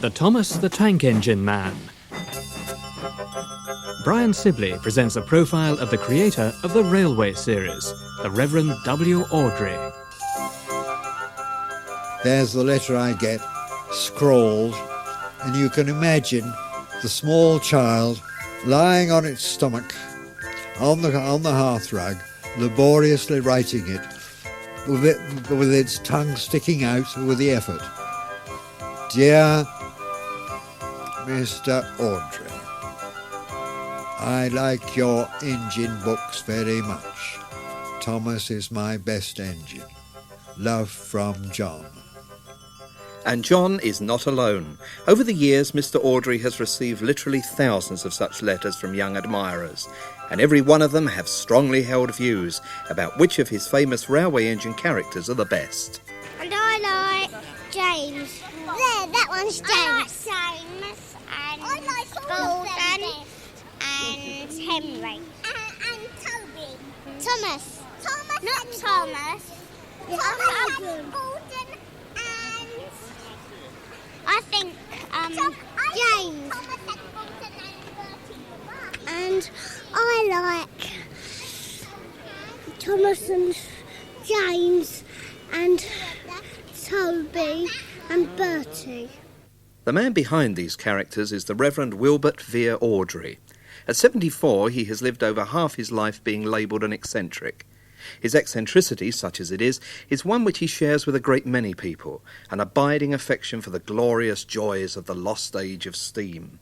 The Thomas the Tank Engine Man. Brian Sibley presents a profile of the creator of the Railway series, the Reverend W. Awdry. There's the letter I get, scrawled, and you can imagine the small child lying on its stomach on the hearthrug, laboriously writing it, with its tongue sticking out with the effort. Dear Mr. Awdry, I like your engine books very much. Thomas is my best engine. Love from John. And John is not alone. Over the years, Mr. Awdry has received literally thousands of such letters from young admirers, and every one of them have strongly held views about which of his famous railway engine characters are the best. And I like James. There, that one's James. I like James and Gordon and Henry. And Toby. Thomas. Not Thomas. Gordon and... I think James. And I like Thomas and James and Toby and Bertie. The man behind these characters is the Reverend Wilbert Awdry. At 74, he has lived over half his life being labelled an eccentric. His eccentricity, such as it is one which he shares with a great many people, an abiding affection for the glorious joys of the lost age of steam.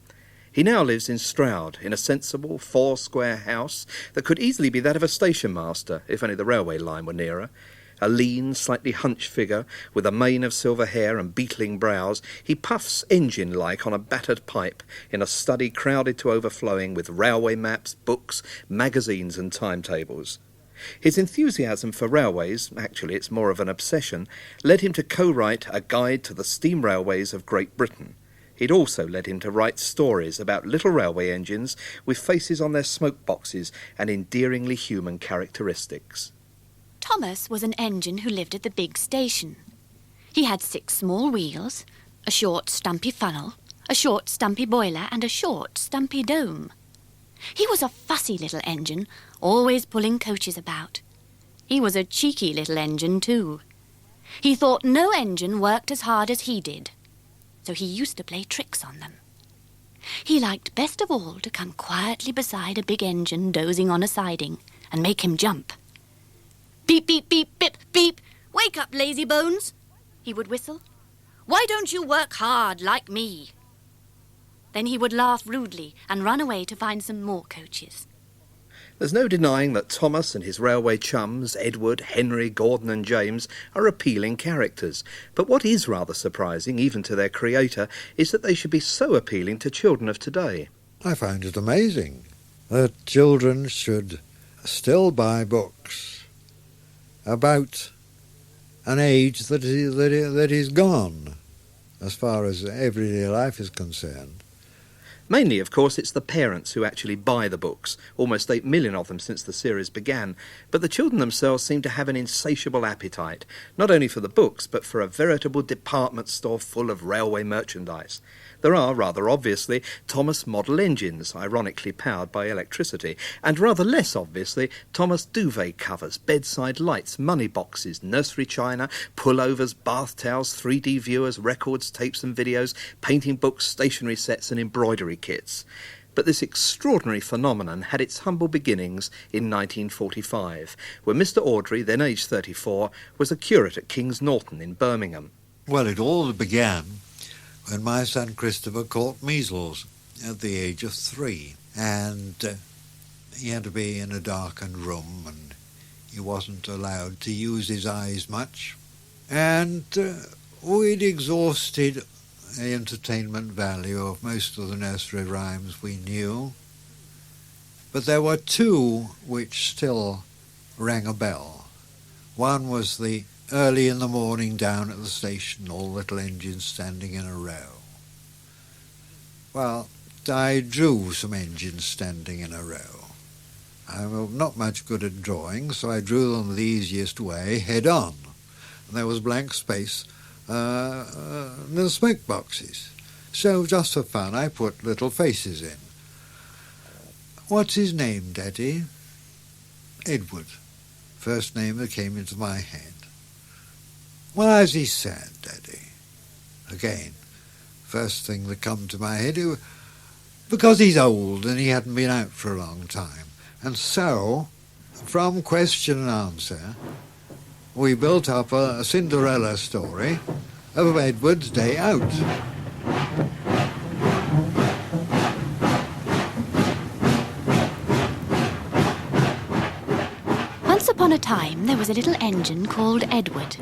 He now lives in Stroud, in a sensible, four-square house that could easily be that of a station master, if only the railway line were nearer. A lean, slightly hunched figure, with a mane of silver hair and beetling brows, he puffs engine-like on a battered pipe in a study crowded to overflowing with railway maps, books, magazines and timetables. His enthusiasm for railways, actually it's more of an obsession, led him to co-write A Guide to the Steam Railways of Great Britain. It also led him to write stories about little railway engines with faces on their smoke boxes and endearingly human characteristics. Thomas was an engine who lived at the big station. He had 6 small wheels, a short stumpy funnel, a short stumpy boiler and a short stumpy dome. He was a fussy little engine, always pulling coaches about. He was a cheeky little engine too. He thought no engine worked as hard as he did, so he used to play tricks on them. He liked best of all to come quietly beside a big engine dozing on a siding and make him jump. "Beep, beep, beep, bip, beep! Wake up, lazy bones!" he would whistle. "Why don't you work hard like me?" Then he would laugh rudely and run away to find some more coaches. There's no denying that Thomas and his railway chums, Edward, Henry, Gordon and James, are appealing characters. But what is rather surprising, even to their creator, is that they should be so appealing to children of today. I find it amazing that children should still buy books about an age that is gone, as far as everyday life is concerned. Mainly, of course, it's the parents who actually buy the books, almost 8 million of them since the series began, but the children themselves seem to have an insatiable appetite, not only for the books, but for a veritable department store full of railway merchandise. There are, rather obviously, Thomas model engines, ironically powered by electricity, and rather less obviously, Thomas duvet covers, bedside lights, money boxes, nursery china, pullovers, bath towels, 3D viewers, records, tapes and videos, painting books, stationery sets and embroidery kits. But this extraordinary phenomenon had its humble beginnings in 1945, when Mr. Awdry, then aged 34, was a curate at King's Norton in Birmingham. Well, it all began when my son Christopher caught measles at the age of 3, and he had to be in a darkened room and he wasn't allowed to use his eyes much, and we'd exhausted the entertainment value of most of the nursery rhymes we knew, but there were 2 which still rang a bell. One was the early in the morning down at the station, all little engines standing in a row. Well, I drew some engines standing in a row. I'm not much good at drawing, so I drew them the easiest way, head on. And there was blank space, the smoke boxes. So just for fun I put little faces in. What's his name, Daddy? Edward. First name that came into my head. Why is he sad, Daddy? Again, first thing that come to my head, because he's old and he hadn't been out for a long time. And so, from question and answer, we built up a Cinderella story of Edward's day out. Once upon a time, there was a little engine called Edward.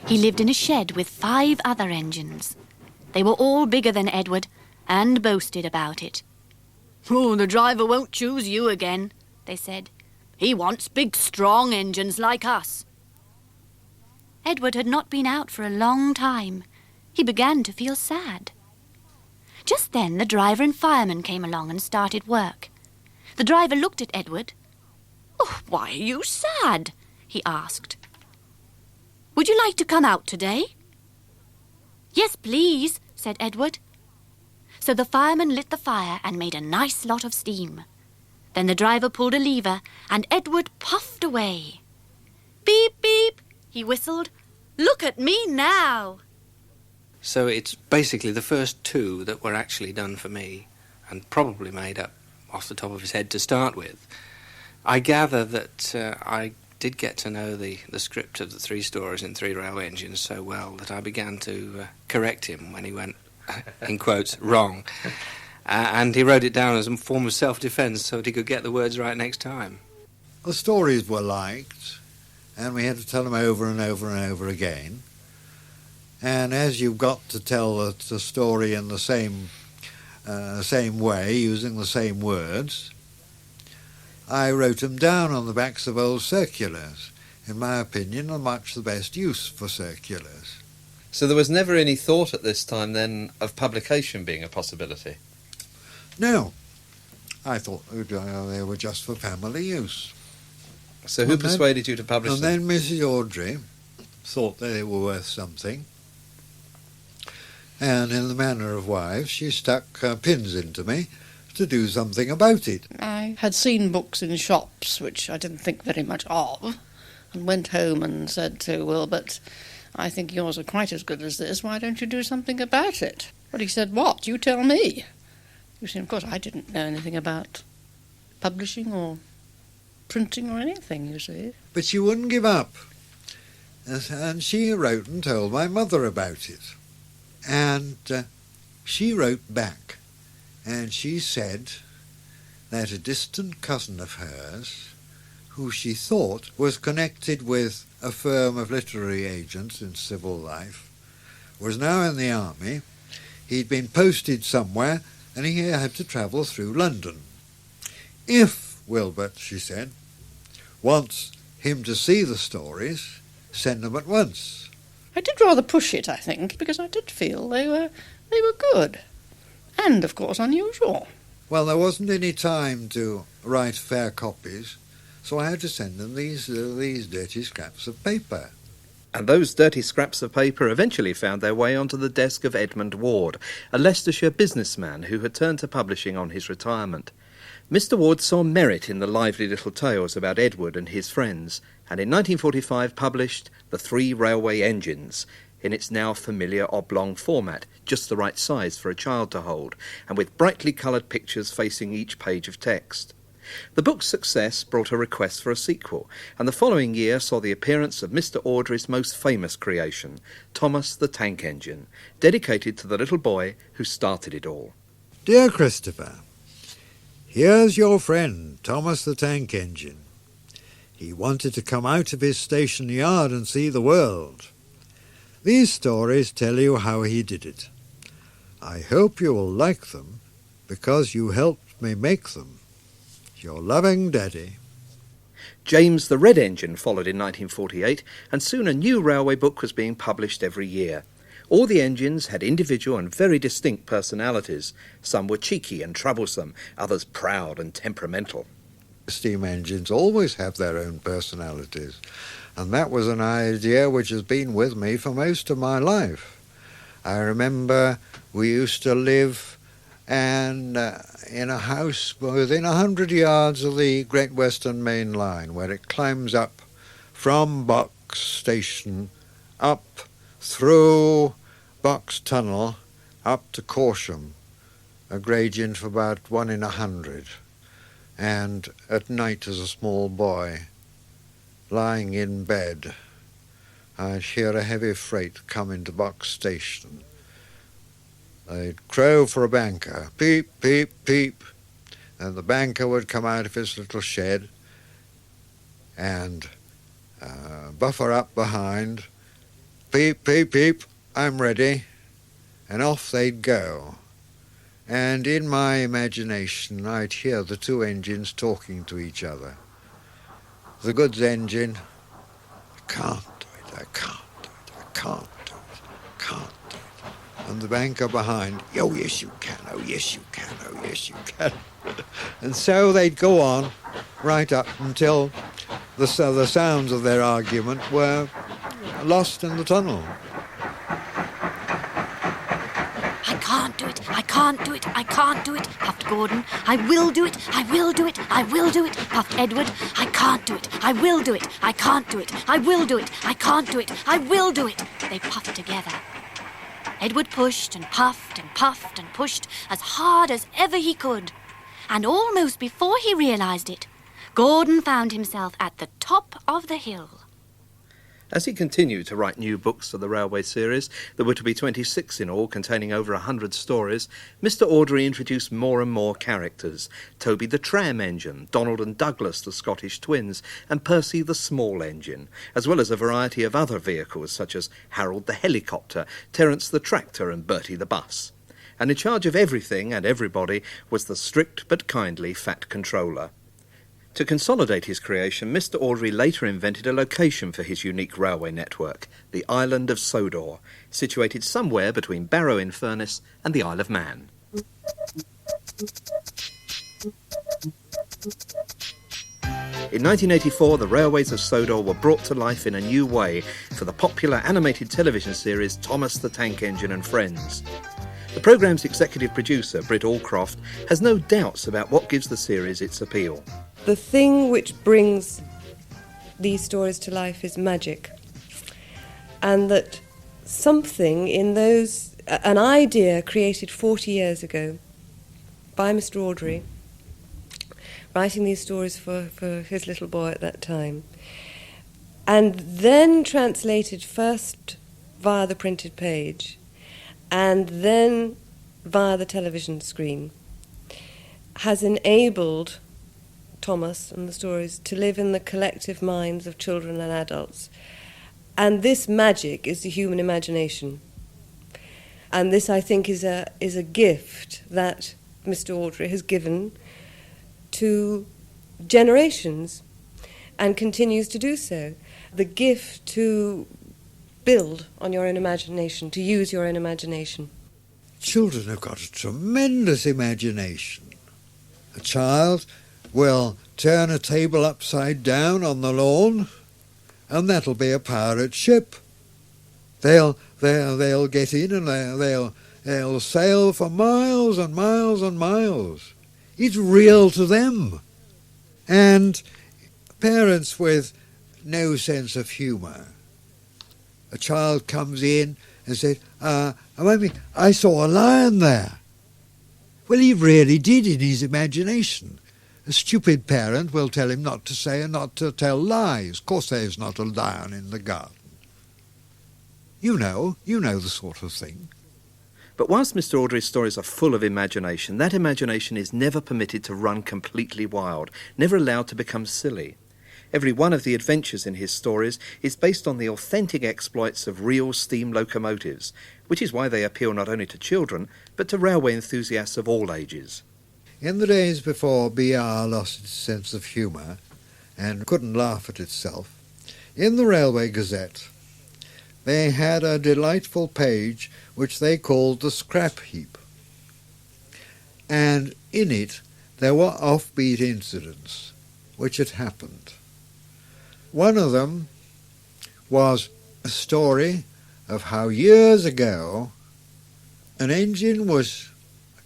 He lived in a shed with 5 other engines. They were all bigger than Edward and boasted about it. "Oh, the driver won't choose you again," they said. "He wants big, strong engines like us." Edward had not been out for a long time. He began to feel sad. Just then the driver and fireman came along and started work. The driver looked at Edward. "Oh, why are you sad?" he asked. "Would you like to come out today?" "Yes, please," said Edward. So the fireman lit the fire and made a nice lot of steam. Then the driver pulled a lever and Edward puffed away. "Beep, beep," he whistled. "Look at me now." So it's basically the first 2 that were actually done for me, and probably made up off the top of his head to start with. I gather that I did get to know the script of the 3 stories in 3 Railway Engines so well that I began to correct him when he went, in quotes, wrong. And he wrote it down as a form of self-defence so that he could get the words right next time. The stories were liked, and we had to tell them over and over and over again. And as you've got to tell the story in the same way, using the same words, I wrote them down on the backs of old circulars. In my opinion, are much the best use for circulars. So there was never any thought at this time then of publication being a possibility? No, I thought they were just for family use. So who persuaded you to publish them? And then Mrs. Awdry thought they were worth something. And in the manner of wives, she stuck pins into me to do something about it. I had seen books in shops, which I didn't think very much of, and went home and said to Wilbert, "I think yours are quite as good as this. Why don't you do something about it?" But he said, "What? You tell me." You see, of course, I didn't know anything about publishing or printing or anything, you see. But she wouldn't give up. And she wrote and told my mother about it. And she wrote back, and she said that a distant cousin of hers, who she thought was connected with a firm of literary agents in civil life, was now in the army. He'd been posted somewhere, and he had to travel through London. If Wilbert, she said, wants him to see the stories, send them at once. I did rather push it, I think, because I did feel they were good. And, of course, unusual. Well, there wasn't any time to write fair copies, so I had to send them these dirty scraps of paper. And those dirty scraps of paper eventually found their way onto the desk of Edmund Ward, a Leicestershire businessman who had turned to publishing on his retirement. Mr. Ward saw merit in the lively little tales about Edward and his friends, and in 1945 published The 3 Railway Engines, in its now familiar oblong format, just the right size for a child to hold, and with brightly coloured pictures facing each page of text. The book's success brought a request for a sequel, and the following year saw the appearance of Mr. Awdry's most famous creation, Thomas the Tank Engine, dedicated to the little boy who started it all. Dear Christopher, here's your friend, Thomas the Tank Engine. He wanted to come out of his station yard and see the world. These stories tell you how he did it. I hope you will like them, because you helped me make them. Your loving Daddy. James the Red Engine followed in 1948, and soon a new railway book was being published every year. All the engines had individual and very distinct personalities. Some were cheeky and troublesome, others proud and temperamental. Steam engines always have their own personalities, and that was an idea which has been with me for most of my life. I remember we used to live in a house within 100 yards of the Great Western Main Line, where it climbs up from Box Station up through Box Tunnel up to Corsham, a gradient of about 1 in 100. And at night, as a small boy, lying in bed, I'd hear a heavy freight come into Box Station. They'd crow for a banker, peep, peep, peep, and the banker would come out of his little shed and buffer up behind, peep, peep, peep, I'm ready, and off they'd go. And in my imagination I'd hear the two engines talking to each other. The goods engine, I can't do it, I can't do it, I can't do it, I can't do it. And the banker behind, oh yes you can, oh yes you can, oh yes you can. And so they'd go on right up until the sounds of their argument were lost in the tunnel. I can't do it, I can't do it, I can't do it, puffed Gordon. I will do it, I will do it, I will do it, puffed Edward. I can't do it, I will do it, I can't do it, I will do it, I can't do it, I will do it. They puffed together. Edward pushed and puffed and puffed and pushed as hard as ever he could. And almost before he realised it, Gordon found himself at the top of the hill. As he continued to write new books for the Railway series, there were to be 26 in all, containing over 100 stories, Mr. Awdry introduced more and more characters. Toby the tram engine, Donald and Douglas the Scottish twins, and Percy the small engine, as well as a variety of other vehicles such as Harold the helicopter, Terence the tractor and Bertie the bus. And in charge of everything and everybody was the strict but kindly Fat Controller. To consolidate his creation, Mr. Awdry later invented a location for his unique railway network, the island of Sodor, situated somewhere between Barrow-in-Furness and the Isle of Man. In 1984, the railways of Sodor were brought to life in a new way for the popular animated television series Thomas the Tank Engine and Friends. The programme's executive producer, Britt Allcroft, has no doubts about what gives the series its appeal. The thing which brings these stories to life is magic. And that something in those, an idea created 40 years ago by Mr. Awdry, writing these stories for his little boy at that time, and then translated first via the printed page and then via the television screen, has enabled Thomas and the stories to live in the collective minds of children and adults. And this magic is the human imagination. And this, I think, is a gift that Mr. Awdry has given to generations and continues to do so. The gift to build on your own imagination, to use your own imagination. Children have got a tremendous imagination. A child will turn a table upside down on the lawn, and that'll be a pirate ship. They'll get in and they'll sail for miles and miles and miles. It's real to them. And parents with no sense of humour. A child comes in and says, Mummy, I saw a lion there. Well, he really did in his imagination. A stupid parent will tell him not to say and not to tell lies. Of course there's not a lion in the garden. You know the sort of thing. But whilst Mr. Awdry's stories are full of imagination, that imagination is never permitted to run completely wild, never allowed to become silly. Every one of the adventures in his stories is based on the authentic exploits of real steam locomotives, which is why they appeal not only to children, but to railway enthusiasts of all ages. In the days before BR lost its sense of humour and couldn't laugh at itself, in the Railway Gazette they had a delightful page which they called the Scrap Heap. And in it there were offbeat incidents which had happened. One of them was a story of how years ago an engine was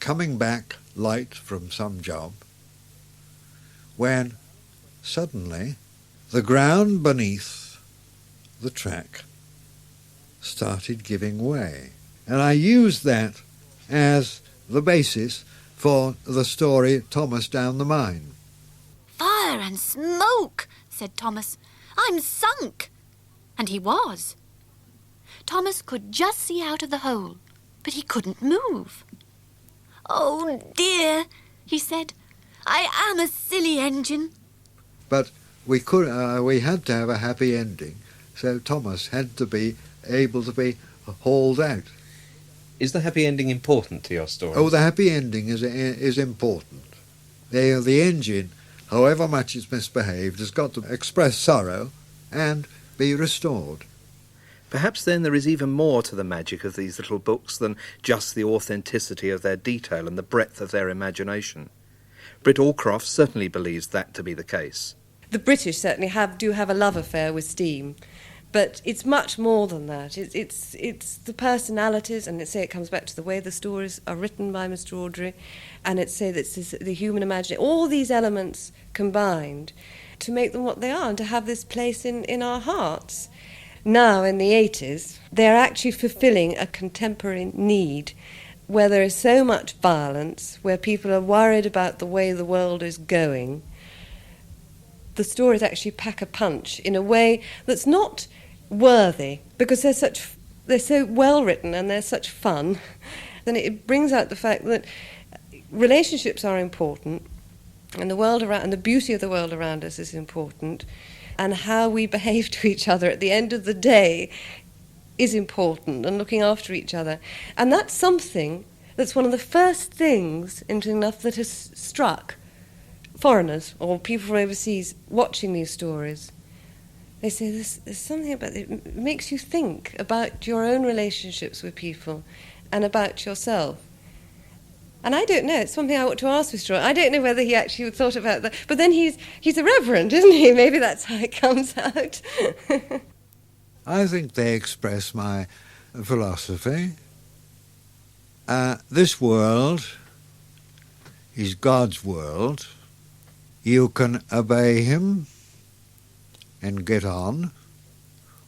coming back light from some job when suddenly the ground beneath the track started giving way. And I used that as the basis for the story Thomas Down the Mine. Fire and smoke, said Thomas. I'm sunk. And he was. Thomas could just see out of the hole, but he couldn't move. Oh dear, he said. I am a silly engine. But we had to have a happy ending, so Thomas had to be able to be hauled out. Is the happy ending important to your story? Oh, the happy ending is important. The engine, however much it's misbehaved, has got to express sorrow and be restored. Perhaps then there is even more to the magic of these little books than just the authenticity of their detail and the breadth of their imagination. Britt Allcroft certainly believes that to be the case. The British certainly do have a love affair with steam, but it's much more than that. It's the personalities, and it comes back to the way the stories are written by Mr. Awdry, and it's the human imagination, all these elements combined to make them what they are and to have this place in our hearts. Now, in the 80s, they're actually fulfilling a contemporary need where there is so much violence, where people are worried about the way the world is going. The stories actually pack a punch in a way that's not worthy, because they're so well written and they're such fun. Then it brings out the fact that relationships are important, and the world around, and the beauty of the world around us is important, and how we behave to each other at the end of the day is important, and looking after each other. And that's something that's one of the first things, interesting enough, that has struck foreigners or people from overseas watching these stories. They say there's something about it. It makes you think about your own relationships with people and about yourself. And I don't know, it's something I ought to ask Mr. I don't know whether he actually thought about that. But then he's a reverend, isn't he? Maybe that's how it comes out. I think they express my philosophy. This world is God's world. You can obey him and get on,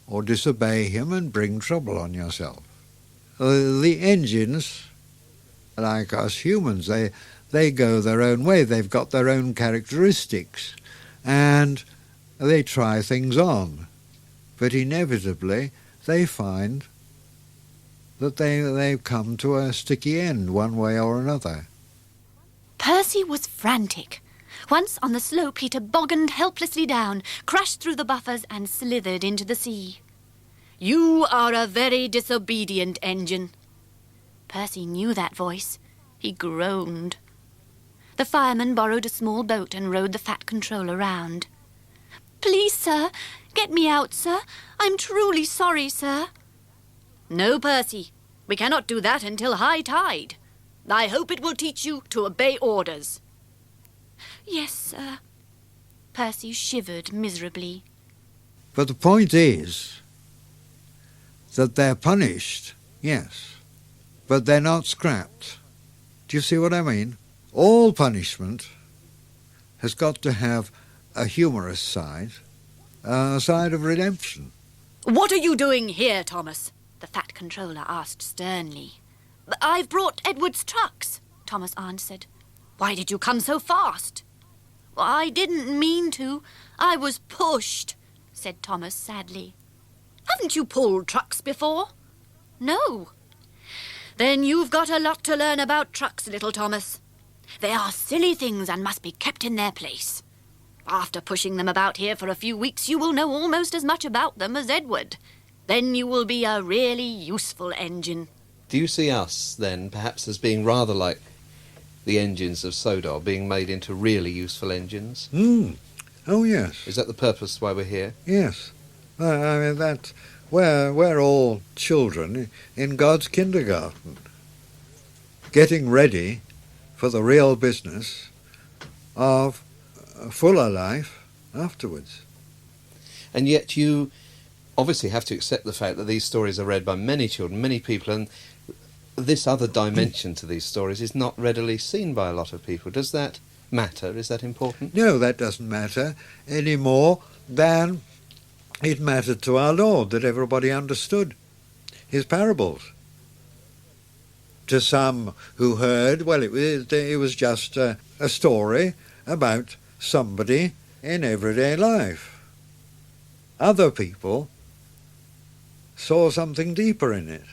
or disobey him and bring trouble on yourself. The engines, like us humans, they go their own way. They've got their own characteristics, and they try things on. But inevitably, they find that they've come to a sticky end one way or another. Percy was frantic. Once on the slope he tobogganed helplessly down, crashed through the buffers and slithered into the sea. You are a very disobedient engine. Percy knew that voice. He groaned. The fireman borrowed a small boat and rowed the Fat Controller round. Please, sir, get me out, sir. I'm truly sorry, sir. No, Percy. We cannot do that until high tide. I hope it will teach you to obey orders. Yes, sir. Percy shivered miserably. But the point is that they're punished, yes, but they're not scrapped. Do you see what I mean? All punishment has got to have a humorous side, a side of redemption. What are you doing here, Thomas? The Fat Controller asked sternly. I've brought Edward's trucks, Thomas answered. Why did you come so fast? I didn't mean to. I was pushed, said Thomas sadly. Haven't you pulled trucks before? No. Then you've got a lot to learn about trucks, little Thomas. They are silly things and must be kept in their place. After pushing them about here for a few weeks, you will know almost as much about them as Edward. Then you will be a really useful engine. Do you see us, then, perhaps as being rather like the engines of Sodor, being made into really useful engines? Oh, yes. Is that the purpose why we're here? Yes. I mean, we're all children in God's kindergarten, getting ready for the real business of a fuller life afterwards. And yet you obviously have to accept the fact that these stories are read by many children, many people, and this other dimension to these stories is not readily seen by a lot of people. Does that matter? Is that important? No, that doesn't matter any more than it mattered to our Lord that everybody understood his parables. To some who heard, well, it was just a story about somebody in everyday life. Other people saw something deeper in it.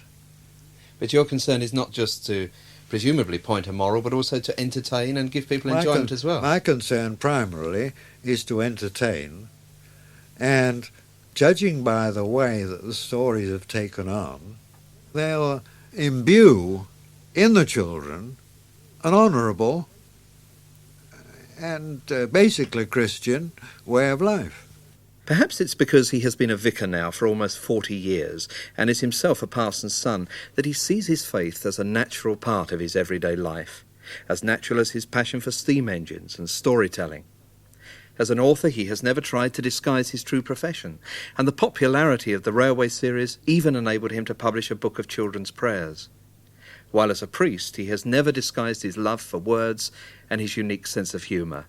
But your concern is not just to presumably point a moral, but also to entertain and give people enjoyment as well. My concern primarily is to entertain, and judging by the way that the stories have taken on, they'll imbue in the children an honourable and basically Christian way of life. Perhaps it's because he has been a vicar now for almost 40 years and is himself a parson's son that he sees his faith as a natural part of his everyday life, as natural as his passion for steam engines and storytelling. As an author, he has never tried to disguise his true profession, and the popularity of the Railway series even enabled him to publish a book of children's prayers. While as a priest, he has never disguised his love for words and his unique sense of humour.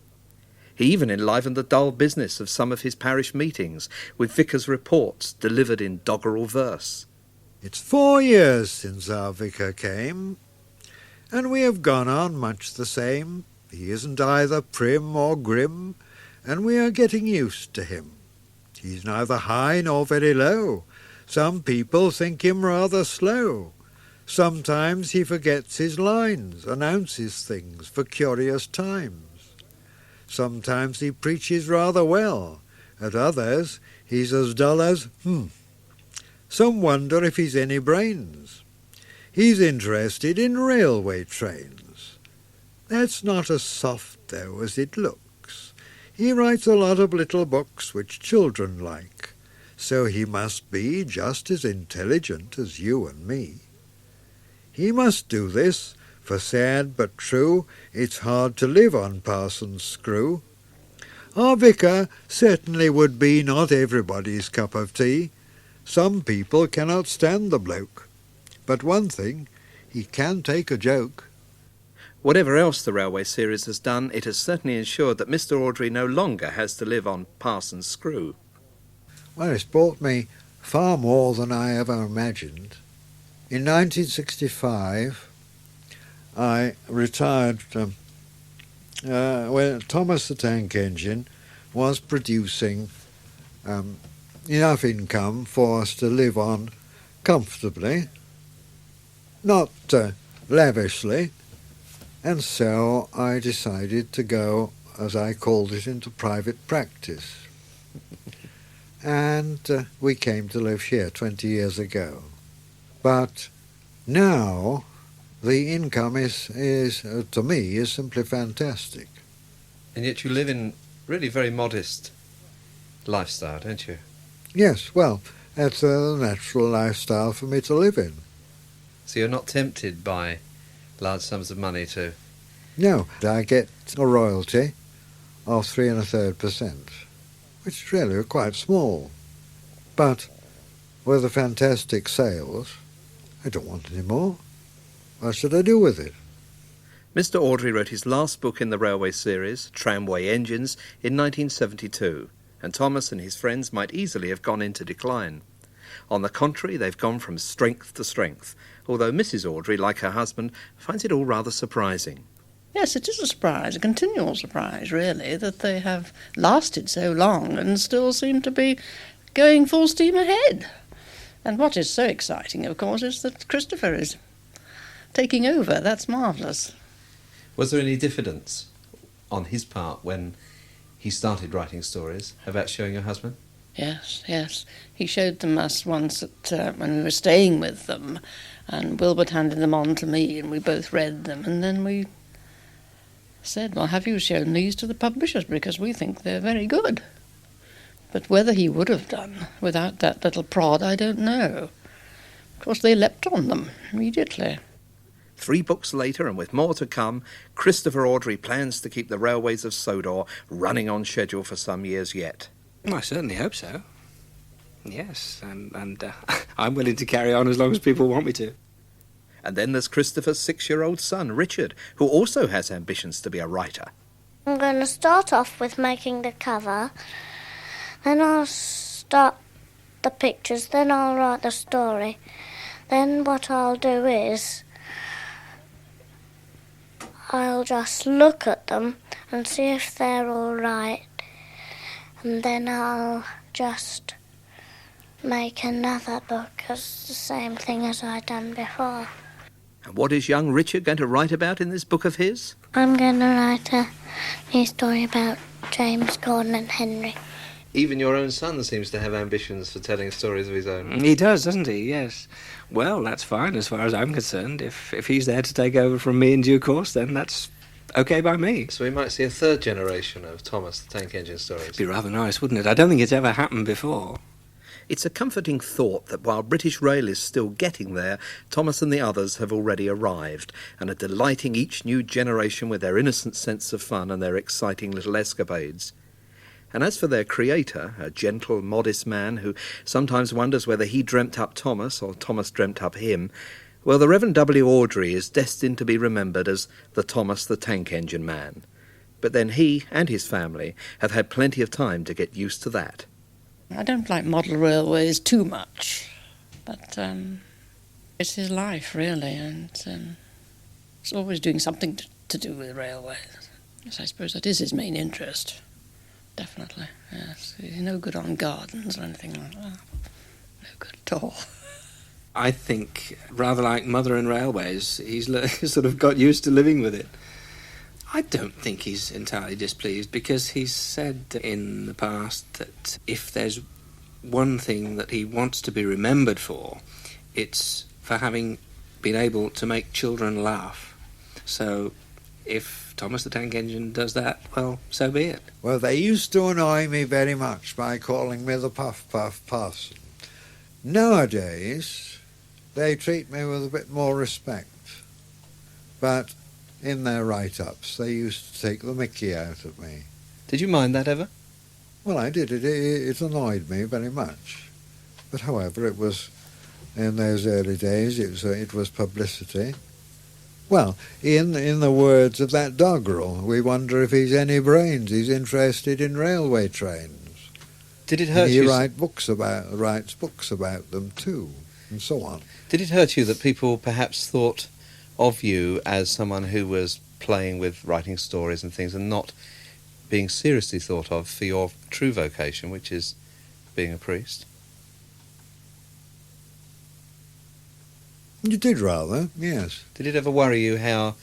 He even enlivened the dull business of some of his parish meetings with vicar's reports delivered in doggerel verse. It's 4 years since our vicar came, and we have gone on much the same. He isn't either prim or grim, and we are getting used to him. He's neither high nor very low. Some people think him rather slow. Sometimes he forgets his lines, announces things for curious times. Sometimes he preaches rather well. At others he's as dull as Some wonder if he's any brains. He's interested in railway trains. That's not as soft, though, as it looks. He writes a lot of little books which children like, so he must be just as intelligent as you and me. He must do this, for sad but true, it's hard to live on parson's screw. Our vicar certainly would be not everybody's cup of tea. Some people cannot stand the bloke. But one thing, he can take a joke. Whatever else the Railway series has done, it has certainly ensured that Mr. Awdry no longer has to live on parson's screw. Well, it's brought me far more than I ever imagined. In 1965, I retired when Thomas the Tank Engine was producing enough income for us to live on comfortably, not lavishly, and so I decided to go, as I called it, into private practice. And we came to live here 20 years ago. But now the income is to me, is simply fantastic. And yet you live in really very modest lifestyle, don't you? Yes, well, that's a natural lifestyle for me to live in. So you're not tempted by large sums of money to... No, I get a royalty of 3 1/3%, which is really quite small. But with the fantastic sales, I don't want any more. What should I do with it? Mr. Awdry wrote his last book in the Railway series, Tramway Engines, in 1972, and Thomas and his friends might easily have gone into decline. On the contrary, they've gone from strength to strength, although Mrs. Awdry, like her husband, finds it all rather surprising. Yes, it is a surprise, a continual surprise, really, that they have lasted so long and still seem to be going full steam ahead. And what is so exciting, of course, is that Christopher is taking over. That's marvellous. Was there any diffidence on his part when he started writing stories about showing your husband? Yes. He showed them us once when we were staying with them, and Wilbert handed them on to me, and we both read them, and then we said, well, have you shown these to the publishers, because we think they're very good. But whether he would have done without that little prod, I don't know. Of course, they leapt on them immediately. 3 books later, and with more to come, Christopher Awdry plans to keep the railways of Sodor running on schedule for some years yet. I certainly hope so. Yes, and I'm willing to carry on as long as people want me to. And then there's Christopher's 6-year-old son, Richard, who also has ambitions to be a writer. I'm going to start off with making the cover, then I'll start the pictures, then I'll write the story. Then what I'll do is I'll just look at them and see if they're all right, and then I'll just make another book as the same thing as I'd done before. And what is young Richard going to write about in this book of his? I'm going to write a new story about James, Gordon and Henry. Even your own son seems to have ambitions for telling stories of his own. He does, doesn't he? Yes. Well, that's fine as far as I'm concerned. If he's there to take over from me in due course, then that's okay by me. So we might see a third generation of Thomas the Tank Engine stories. It'd be rather nice, wouldn't it? I don't think it's ever happened before. It's a comforting thought that while British Rail is still getting there, Thomas and the others have already arrived and are delighting each new generation with their innocent sense of fun and their exciting little escapades. And as for their creator, a gentle, modest man who sometimes wonders whether he dreamt up Thomas or Thomas dreamt up him, well, the Reverend W. Awdry is destined to be remembered as the Thomas the Tank Engine Man. But then he and his family have had plenty of time to get used to that. I don't like model railways too much, but it's his life, really, and it's always doing something to do with railways. Yes, I suppose that is his main interest. Definitely, yes. He's no good on gardens or anything like that. No good at all. I think, rather like Mother and Railways, he's sort of got used to living with it. I don't think he's entirely displeased, because he's said in the past that if there's one thing that he wants to be remembered for, it's for having been able to make children laugh. So if Thomas the Tank Engine does that, well, so be it. Well, they used to annoy me very much by calling me the Puff Puff Puss. Nowadays, they treat me with a bit more respect. But in their write-ups, they used to take the mickey out of me. Did you mind that ever? Well, I did. It annoyed me very much. But however, it was, in those early days, it was publicity. Well, in the words of that doggerel, we wonder if he's any brains. He's interested in railway trains. Did it hurt you? He writes books about them too, and so on. Did it hurt you that people perhaps thought of you as someone who was playing with writing stories and things and not being seriously thought of for your true vocation, which is being a priest? You did rather, yes. Did it ever worry you how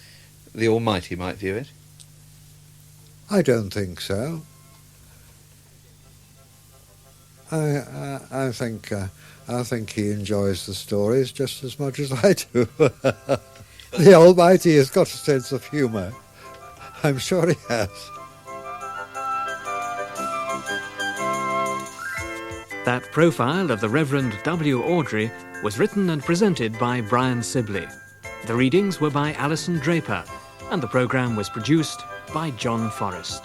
the Almighty might view it? I don't think so. I think he enjoys the stories just as much as I do. The Almighty has got a sense of humour. I'm sure he has. That profile of the Reverend W. Awdry was written and presented by Brian Sibley. The readings were by Alison Draper, and the programme was produced by John Forrest.